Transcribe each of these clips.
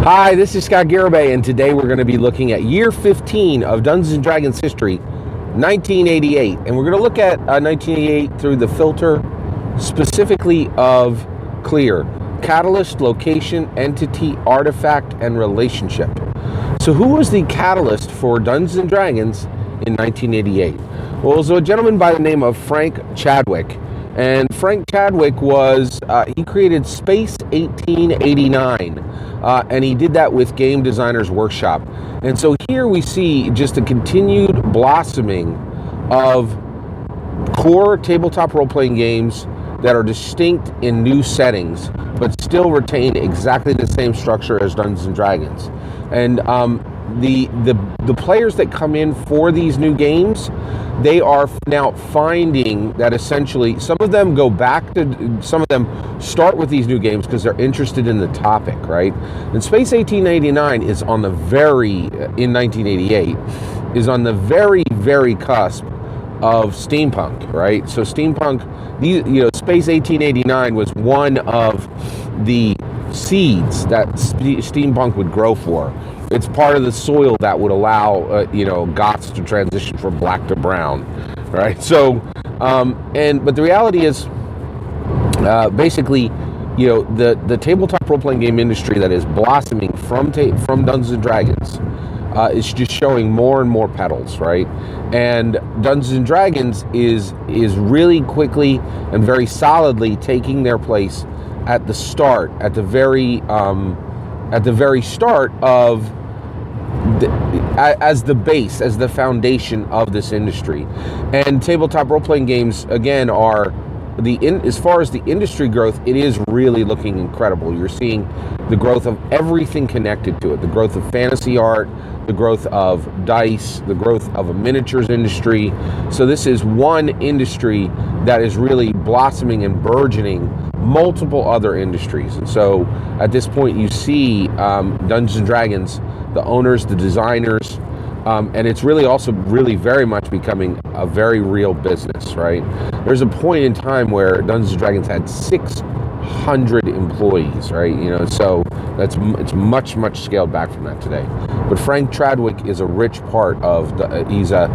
Hi, this is Scott Garibay, and today we're going to be looking at year 15 of Dungeons & Dragons history, 1988. And we're going to look at 1988 through the filter specifically of CLEAR: catalyst, location, entity, artifact, and relationship. So who was the catalyst for Dungeons & Dragons in 1988? Well, it was a gentleman by the name of Frank Chadwick. And Frank Chadwick was, he created Space 1889, and he did that with Game Designers Workshop. And so here we see just a continued blossoming of core tabletop role-playing games that are distinct in new settings, but still retain exactly the same structure as Dungeons & Dragons. And the players that come in for these new games, they are now finding that essentially some of them go back to, some of them start with these new games because they're interested in the topic, right? And Space 1889 is on the in 1988, is on the very cusp of steampunk, right? So steampunk, Space 1889 was one of the seeds that steampunk would grow for. It's part of the soil that would allow, Goths to transition from black to brown, right? So, but the reality is, basically, the tabletop role-playing game industry that is blossoming from Dungeons & Dragons is just showing more and more petals, right? And Dungeons & Dragons is really quickly and very solidly taking their place at the start, at the very start of as the base, as the foundation of this industry. And tabletop role-playing games, again, are as far as the industry growth, it is really looking incredible. You're seeing the growth of everything connected to it, the growth of fantasy art, the growth of dice, the growth of a miniatures industry. So this is one industry that is really blossoming and burgeoning multiple other industries. And so at this point you see Dungeons & Dragons, the owners, the designers, and it's really also very much becoming a very real business, right? There's a point in time where Dungeons & Dragons had 600 employees, right? So it's much scaled back from that today. But Frank Chadwick is a rich part of he's a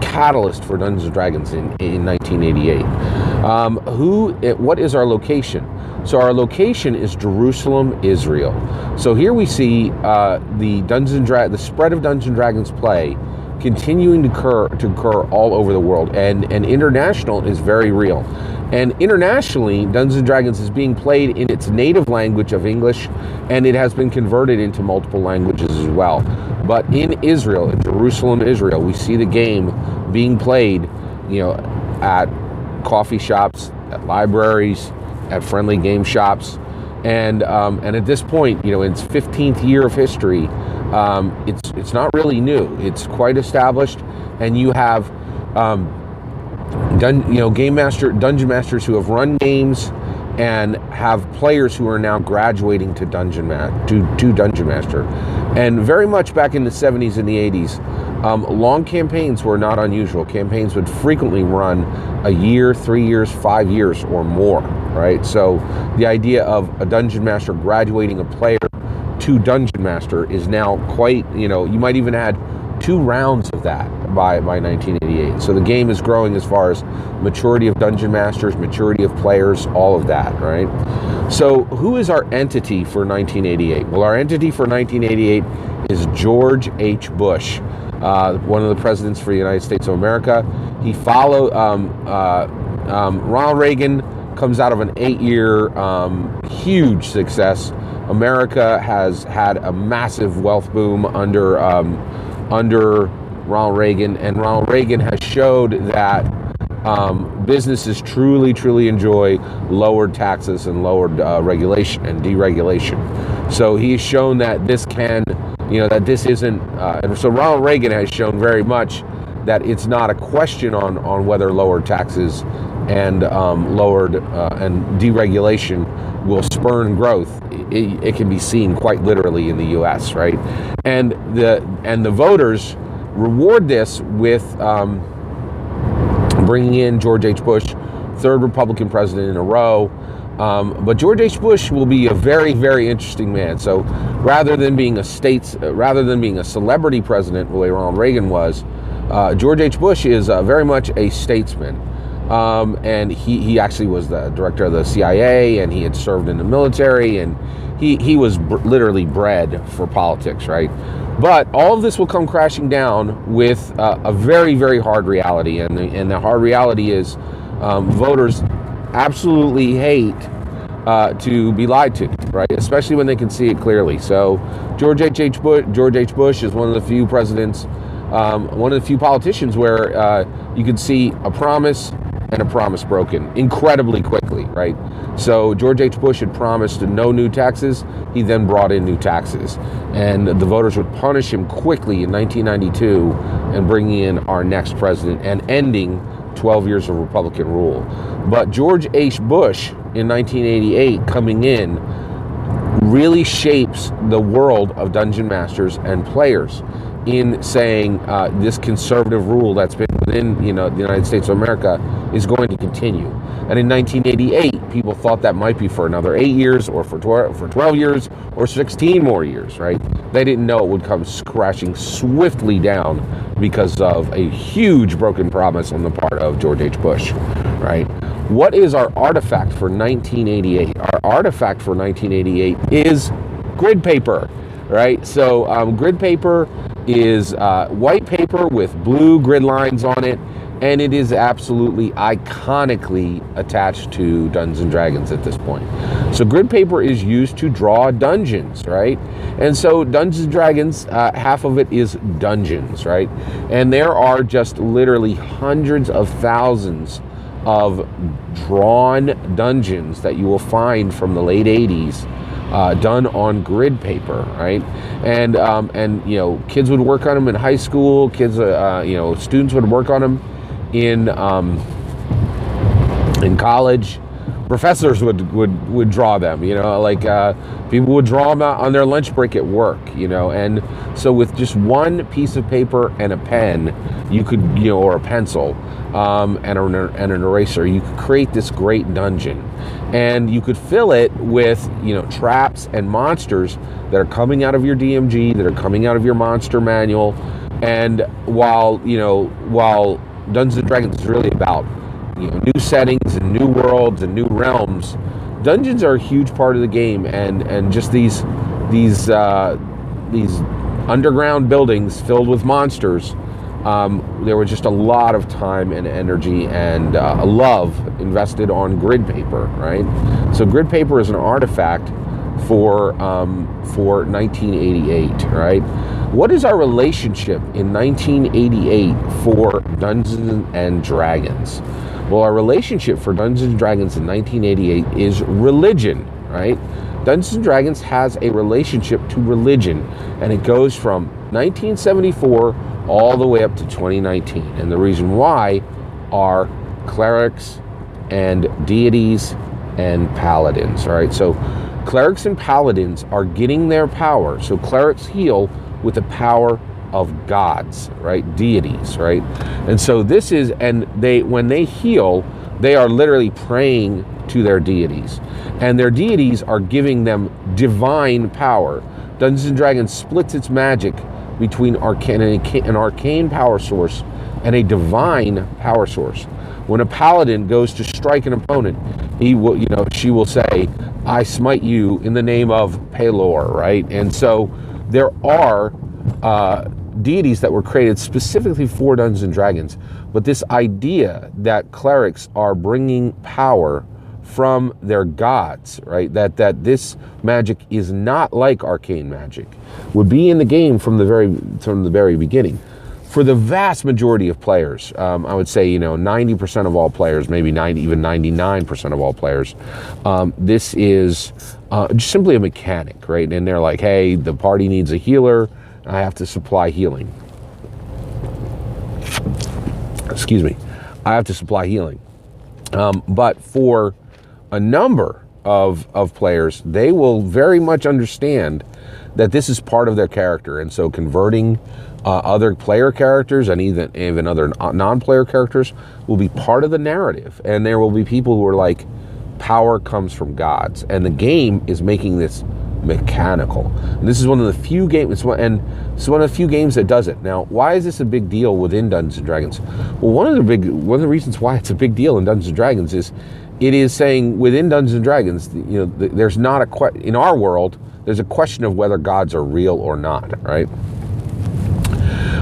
catalyst for Dungeons & Dragons in 1988. What is our location? So our location is Jerusalem, Israel. So here we see the spread of Dungeons & Dragons play continuing to occur all over the world, and international is very real. And internationally, Dungeons & Dragons is being played in its native language of English, and it has been converted into multiple languages as well. But in Israel, in Jerusalem, Israel, we see the game being played, at coffee shops, at libraries, at friendly game shops, and at this point, in its 15th year of history, it's not really new. It's quite established, and you have dungeon masters who have run games and have players who are now graduating to Dungeon Master. And very much back in the 70s and the 80s, long campaigns were not unusual. Campaigns would frequently run a year, 3 years, 5 years, or more, right? So the idea of a Dungeon Master graduating a player to Dungeon Master is now quite, you might even add 2 rounds of that by 1988. So the game is growing as far as maturity of Dungeon Masters, maturity of players, all of that, right? So who is our entity for 1988? Well, our entity for 1988 is George H. Bush, one of the presidents for the United States of America. He followed Ronald Reagan, comes out of an 8-year huge success. America has had a massive wealth boom under Ronald Reagan, and Ronald Reagan has showed that businesses truly enjoy lowered taxes and lowered regulation and deregulation. So he's shown that this can, that this isn't, and so Ronald Reagan has shown very much that it's not a question on whether lowered taxes and lowered and deregulation will spurn growth. It can be seen quite literally in the U.S., right? And the voters reward this with bringing in George H. Bush, third Republican president in a row, But George H. Bush will be a very, very interesting man. So rather than being a celebrity president the way Ronald Reagan was, George H. Bush is very much a statesman. And he actually was the director of the CIA, and he had served in the military, and he was literally bred for politics, right? But all of this will come crashing down with a very, very hard reality, and the hard reality is voters absolutely hate to be lied to, right? Especially when they can see it clearly. So George H. Bush is one of the few presidents, one of the few politicians where you can see a promise and a promise broken incredibly quickly, right? So George H. Bush had promised no new taxes. He then brought in new taxes, and the voters would punish him quickly in 1992 and bringing in our next president and ending 12 years of Republican rule. But George H. Bush in 1988 coming in really shapes the world of dungeon masters and players in saying this conservative rule that's been within the United States of America is going to continue. And in 1988, people thought that might be for another 8 years or for 12 years or 16 more years, right? They didn't know it would come crashing swiftly down because of a huge broken promise on the part of George H. Bush, right? What is our artifact for 1988? Our artifact for 1988 is grid paper, right? So grid paper is white paper with blue grid lines on it, and it is absolutely iconically attached to Dungeons and Dragons at this point. So grid paper is used to draw dungeons, right? And so Dungeons and Dragons, half of it is dungeons, right? And there are just literally hundreds of thousands of drawn dungeons that you will find from the late 80s done on grid paper, right? And kids would work on them in high school. Students would work on them in college. Professors would draw them. People would draw them out on their lunch break at work. And so with just one piece of paper and a pen, you could, or a pencil, and an eraser, you could create this great dungeon. And you could fill it with, traps and monsters that are coming out of your DMG, that are coming out of your monster manual. And while Dungeons and Dragons is really about, new settings and new worlds and new realms, dungeons are a huge part of the game, and just these underground buildings filled with monsters. There was just a lot of time and energy and love invested on grid paper, right? So grid paper is an artifact for 1988, right? What is our relationship in 1988 for Dungeons and Dragons? Well, our relationship for Dungeons and Dragons in 1988 is religion, right? Dungeons and Dragons has a relationship to religion, and it goes from 1974 all the way up to 2019. And the reason why are clerics and deities and paladins, right? So clerics and paladins are getting their power. So clerics heal with the power of gods, right? Deities, right? And so when they heal, they are literally praying to their deities, and their deities are giving them divine power. Dungeons and Dragons splits its magic between an arcane power source and a divine power source. When a paladin goes to strike an opponent, she will say, "I smite you in the name of Pelor," right? And so there are deities that were created specifically for Dungeons and Dragons, but this idea that clerics are bringing power from their gods, right? That this magic is not like arcane magic, would be in the game from the very beginning. For the vast majority of players, I would say 90% of all players, maybe 99% of all players, this is just simply a mechanic, right? And they're like, hey, the party needs a healer. I have to supply healing. Excuse me. I have to supply healing. But for a number of players, they will very much understand that this is part of their character. And so converting other player characters and even other non-player characters will be part of the narrative. And there will be people who are like, power comes from gods, and the game is making this mechanical. And this is one of the few games, and it's one of the few games that does it. Now, why is this a big deal within Dungeons and Dragons? Well, one of the reasons why it's a big deal in Dungeons and Dragons is it is saying within Dungeons and Dragons, there's not in our world, there's a question of whether gods are real or not, right?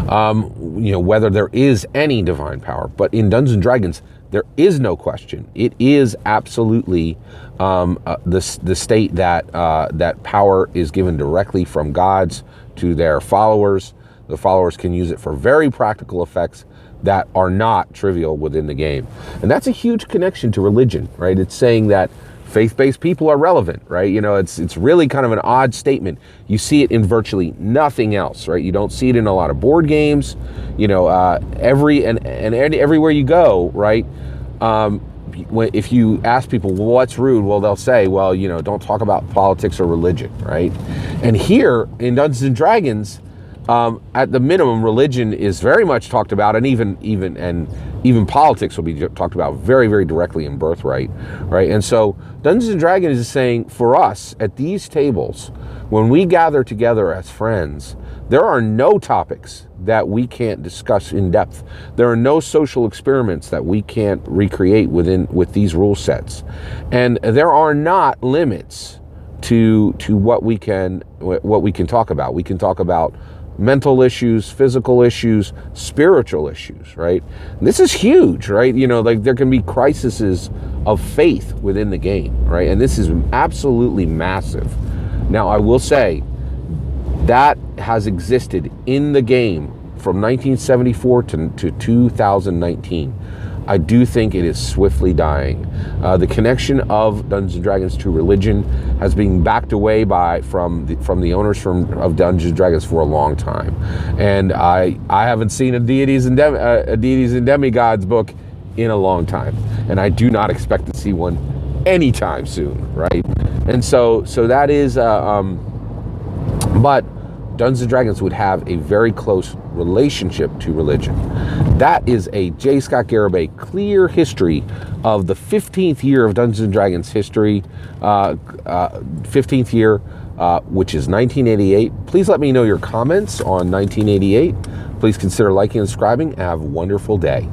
Whether there is any divine power. But in Dungeons and Dragons, there is no question. It is absolutely the state that power is given directly from gods to their followers. The followers can use it for very practical effects that are not trivial within the game. And that's a huge connection to religion, right? It's saying that faith-based people are relevant, right? It's really kind of an odd statement. You see it in virtually nothing else, right? You don't see it in a lot of board games, everywhere you go, right? If you ask people, well, what's rude? Well, they'll say, well, don't talk about politics or religion, right? And here in Dungeons and Dragons, at the minimum, religion is very much talked about, and even politics will be talked about very, very directly in Birthright, right? And so Dungeons and Dragons is saying, for us at these tables, when we gather together as friends, there are no topics that we can't discuss in depth. There are no social experiments that we can't recreate with these rule sets, and there are not limits to what we can talk about. We can talk about mental issues, physical issues, spiritual issues, right? And this is huge, right? There can be crises of faith within the game, right? And this is absolutely massive. Now, I will say that has existed in the game from 1974 to 2019. I do think it is swiftly dying. The connection of Dungeons and Dragons to religion has been backed away from the owners of Dungeons and Dragons for a long time, and I haven't seen a Deities and Demigods book in a long time, and I do not expect to see one anytime soon, right? And so that is, but Dungeons & Dragons would have a very close relationship to religion. That is a J. Scott Garibay clear history of the 15th year of Dungeons & Dragons history, 15th year, which is 1988. Please let me know your comments on 1988. Please consider liking and subscribing. Have a wonderful day.